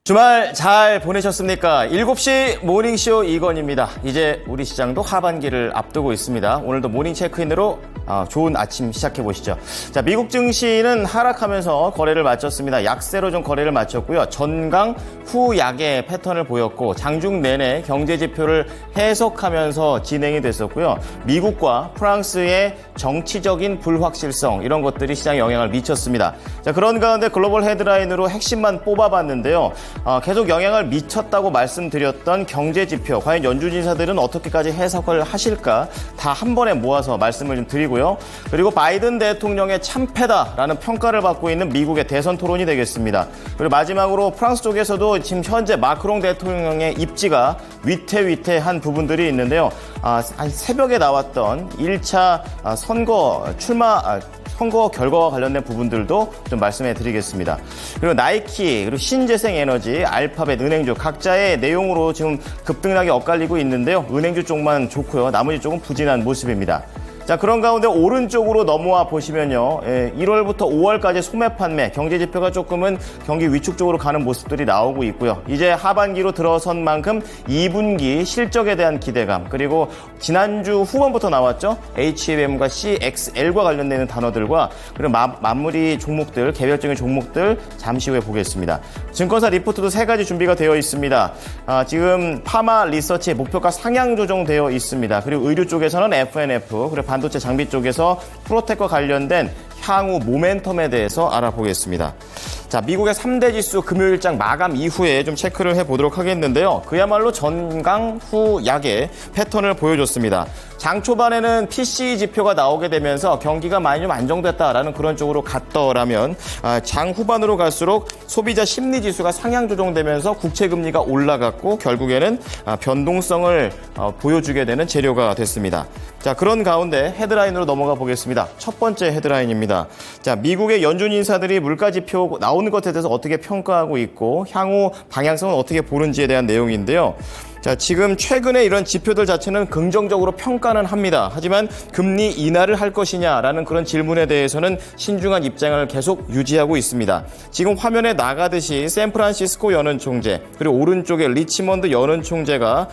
주말 잘 보내셨습니까? 7시 모닝쇼 이건입니다. 이제 우리 시장도 하반기를 앞두고 있습니다. 오늘도 모닝 체크인으로 좋은 아침 시작해 보시죠. 자, 미국 증시는 하락하면서 거래를 마쳤습니다. 약세로 좀 거래를 마쳤고요. 전강 후 약의 패턴을 보였고 장중 내내 경제 지표를 해석하면서 진행이 됐었고요. 미국과 프랑스의 정치적인 불확실성 이런 것들이 시장에 영향을 미쳤습니다. 자, 그런 가운데 글로벌 헤드라인으로 핵심만 뽑아봤는데요. 계속 영향을 미쳤다고 말씀드렸던 경제 지표, 과연 연준 인사들은 어떻게까지 해석을 하실까? 다 한 번에 모아서 말씀을 좀 드리고요. 그리고 바이든 대통령의 참패다라는 평가를 받고 있는 미국의 대선 토론이 되겠습니다. 그리고 마지막으로 프랑스 쪽에서도 지금 현재 마크롱 대통령의 입지가 위태위태한 부분들이 있는데요. 새벽에 나왔던 1차 선거 결과와 관련된 부분들도 좀 말씀해 드리겠습니다. 그리고 나이키, 그리고 신재생에너지, 알파벳, 은행주 각자의 내용으로 지금 급등락이 엇갈리고 있는데요. 은행주 쪽만 좋고요. 나머지 쪽은 부진한 모습입니다. 자, 그런 가운데 오른쪽으로 넘어와 보시면요. 1월부터 5월까지 소매 판매, 경제 지표가 조금은 경기 위축 쪽으로 가는 모습들이 나오고 있고요. 이제 하반기로 들어선 만큼 2분기 실적에 대한 기대감, 그리고 지난주 후반부터 나왔죠. HMM과 CXL과 관련되는 단어들과 그리고 마무리 종목들, 개별적인 종목들 잠시 후에 보겠습니다. 증권사 리포트도 3가지 준비가 되어 있습니다. 지금 파마 리서치의 목표가 상향 조정되어 있습니다. 그리고 의류 쪽에서는 FNF, 그리고 반도체 장비 쪽에서 프로텍과 관련된 향후 모멘텀에 대해서 알아보겠습니다. 자, 미국의 3대 지수 금요일장 마감 이후에 좀 체크를 해보도록 하겠는데요. 그야말로 전강 후 약의 패턴을 보여줬습니다. 장 초반에는 PCE 지표가 나오게 되면서 경기가 많이 좀 안정됐다라는 그런 쪽으로 갔더라면 장 후반으로 갈수록 소비자 심리 지수가 상향 조정되면서 국채 금리가 올라갔고 결국에는 변동성을 보여주게 되는 재료가 됐습니다. 자, 그런 가운데 헤드라인으로 넘어가 보겠습니다. 첫 번째 헤드라인입니다. 자, 미국의 연준 인사들이 물가 지표 나오는 것에 대해서 어떻게 평가하고 있고 향후 방향성은 어떻게 보는지에 대한 내용인데요. 자, 지금 최근에 이런 지표들 자체는 긍정적으로 평가는 합니다. 하지만 금리 인하를 할 것이냐라는 그런 질문에 대해서는 신중한 입장을 계속 유지하고 있습니다. 지금 화면에 나가듯이 샌프란시스코 연은 총재, 그리고 오른쪽에 리치먼드 연은 총재가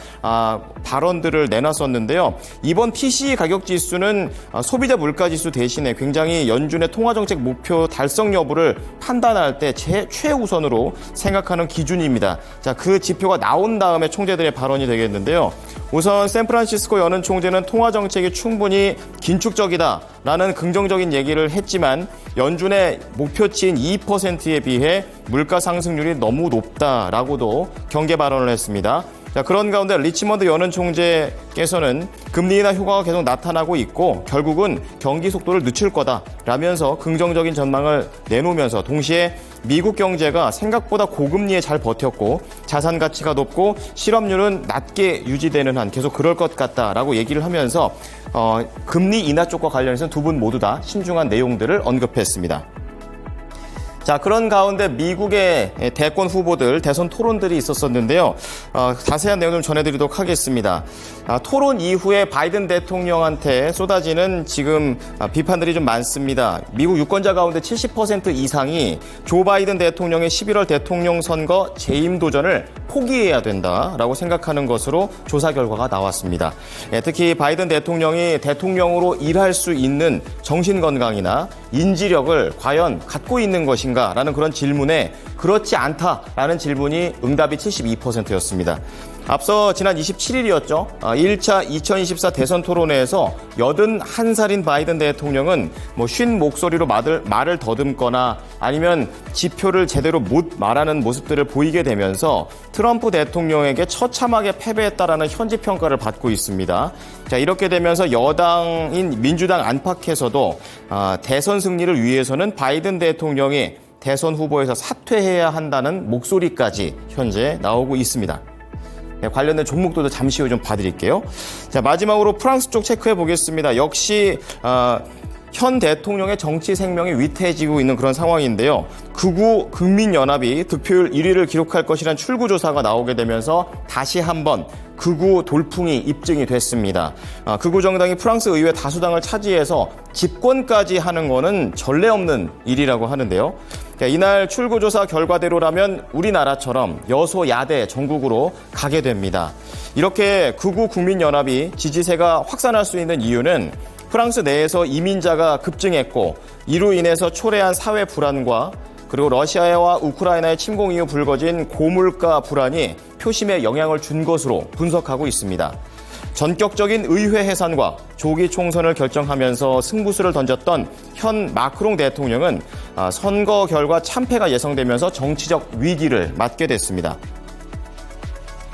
발언들을 내놨었는데요. 이번 PCE 가격 지수는 소비자 물가 지수 대신에 굉장히 연준의 통화정책 목표 달성 여부를 판단할 때 최우선으로 생각하는 기준입니다. 자, 그 지표가 나온 다음에 총재들의 발언이 되겠는데요. 우선 샌프란시스코 연은 총재는 통화 정책이 충분히 긴축적이다라는 긍정적인 얘기를 했지만 연준의 목표치인 2%에 비해 물가 상승률이 너무 높다라고도 경계 발언을 했습니다. 자, 그런 가운데 리치먼드 연은 총재께서는 금리 인하 효과가 계속 나타나고 있고 결국은 경기 속도를 늦출 거다라면서 긍정적인 전망을 내놓으면서 동시에 미국 경제가 생각보다 고금리에 잘 버텼고 자산 가치가 높고 실업률은 낮게 유지되는 한 계속 그럴 것 같다라고 얘기를 하면서 금리 인하 쪽과 관련해서는 두 분 모두 다 신중한 내용들을 언급했습니다. 자, 그런 가운데 미국의 대권 후보들 대선 토론들이 있었었는데요. 자세한 내용 좀 전해드리도록 하겠습니다. 토론 이후에 바이든 대통령한테 쏟아지는 지금 비판들이 좀 많습니다. 미국 유권자 가운데 70% 이상이 조 바이든 대통령의 11월 대통령 선거 재임 도전을 포기해야 된다라고 생각하는 것으로 조사 결과가 나왔습니다. 특히 바이든 대통령이 대통령으로 일할 수 있는 정신건강이나 인지력을 과연 갖고 있는 것인가 라는 그런 질문에 그렇지 않다라는 질문이 응답이 72%였습니다. 앞서 지난 27일이었죠. 1차 2024 대선 토론회에서 81살인 바이든 대통령은 쉰 목소리로 말을 더듬거나 아니면 지표를 제대로 못 말하는 모습들을 보이게 되면서 트럼프 대통령에게 처참하게 패배했다라는 현지 평가를 받고 있습니다. 자, 이렇게 되면서 여당인 민주당 안팎에서도 대선 승리를 위해서는 바이든 대통령이 대선 후보에서 사퇴해야 한다는 목소리까지 현재 나오고 있습니다. 관련된 종목들도 잠시 후에 좀 봐드릴게요. 자, 마지막으로 프랑스 쪽 체크해 보겠습니다. 역시 현 대통령의 정치 생명이 위태해지고 있는 그런 상황인데요. 극우 국민연합이 득표율 1위를 기록할 것이라는 출구조사가 나오게 되면서 다시 한번 극우 돌풍이 입증이 됐습니다. 극우 정당이 프랑스 의회 다수당을 차지해서 집권까지 하는 거는 전례 없는 일이라고 하는데요. 이날 출구조사 결과대로라면 우리나라처럼 여소야대 전국으로 가게 됩니다. 이렇게 극우 국민연합이 지지세가 확산할 수 있는 이유는 프랑스 내에서 이민자가 급증했고 이로 인해서 초래한 사회 불안과 그리고 러시아와 우크라이나의 침공 이후 불거진 고물가 불안이 표심에 영향을 준 것으로 분석하고 있습니다. 전격적인 의회 해산과 조기 총선을 결정하면서 승부수를 던졌던 현 마크롱 대통령은 선거 결과 참패가 예상되면서 정치적 위기를 맞게 됐습니다.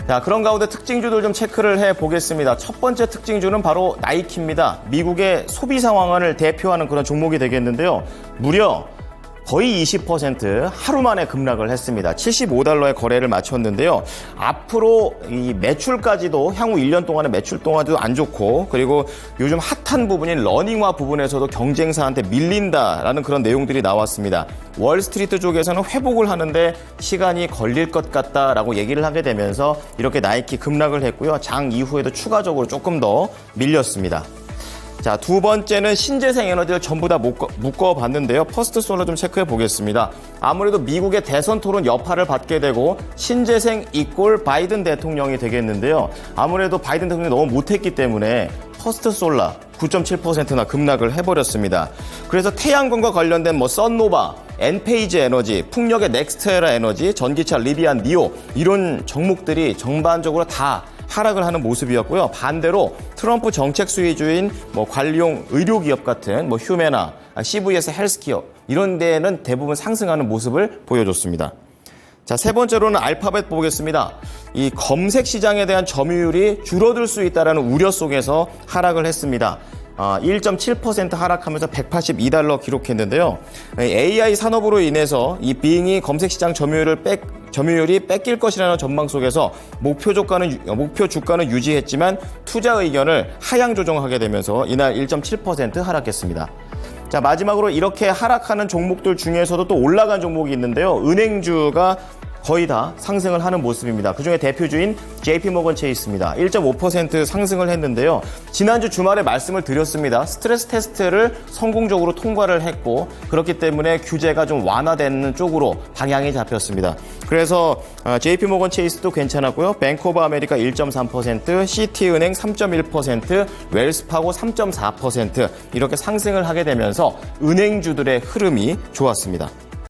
자, 그런 가운데 특징주들 좀 체크를 해보겠습니다. 첫 번째 특징주는 바로 나이키입니다. 미국의 소비 상황을 대표하는 그런 종목이 되겠는데요. 무려 거의 20% 하루 만에 급락을 했습니다. 75달러의 거래를 마쳤는데요. 앞으로 이 매출까지도 향후 1년 동안의 매출 동안도 안 좋고 그리고 요즘 핫한 부분인 러닝화 부분에서도 경쟁사한테 밀린다라는 그런 내용들이 나왔습니다. 월스트리트 쪽에서는 회복을 하는데 시간이 걸릴 것 같다라고 얘기를 하게 되면서 이렇게 나이키 급락을 했고요. 장 이후에도 추가적으로 조금 더 밀렸습니다. 자, 두 번째는 신재생 에너지를 전부 다 묶어봤는데요. 퍼스트솔러 좀 체크해 보겠습니다. 아무래도 미국의 대선 토론 여파를 받게 되고 신재생 이꼴 바이든 대통령이 되겠는데요. 아무래도 바이든 대통령이 너무 못했기 때문에 퍼스트솔러 9.7%나 급락을 해버렸습니다. 그래서 태양광과 관련된 썬노바, 엔페이지 에너지, 풍력의 넥스트에라 에너지, 전기차 리비안 니오 이런 종목들이 전반적으로 다 하락을 하는 모습이었고요. 반대로 트럼프 정책 수혜주인 관리용 의료기업 같은 휴메나, CVS 헬스케어 이런 데는 대부분 상승하는 모습을 보여줬습니다. 자, 세 번째로는 알파벳 보겠습니다. 이 검색 시장에 대한 점유율이 줄어들 수 있다는 우려 속에서 하락을 했습니다. 1.7% 하락하면서 182달러 기록했는데요. AI 산업으로 인해서 이 빙이 검색 시장 점유율이 뺏길 것이라는 전망 속에서 목표 주가는 유지했지만 투자 의견을 하향 조정하게 되면서 이날 1.7% 하락했습니다. 자, 마지막으로 이렇게 하락하는 종목들 중에서도 또 올라간 종목이 있는데요. 은행주가 거의 다 상승을 하는 모습입니다. 그중에 대표주인 JP모건 체이스입니다. 1.5% 상승을 했는데요. 지난주 주말에 말씀을 드렸습니다. 스트레스 테스트를 성공적으로 통과를 했고 그렇기 때문에 규제가 좀 완화되는 쪽으로 방향이 잡혔습니다. 그래서 JP모건 체이스도 괜찮았고요. 뱅크 오브 아메리카 1.3%, 시티은행 3.1%, 웰스파고 3.4% 이렇게 상승을 하게 되면서 은행주들의 흐름이 좋았습니다.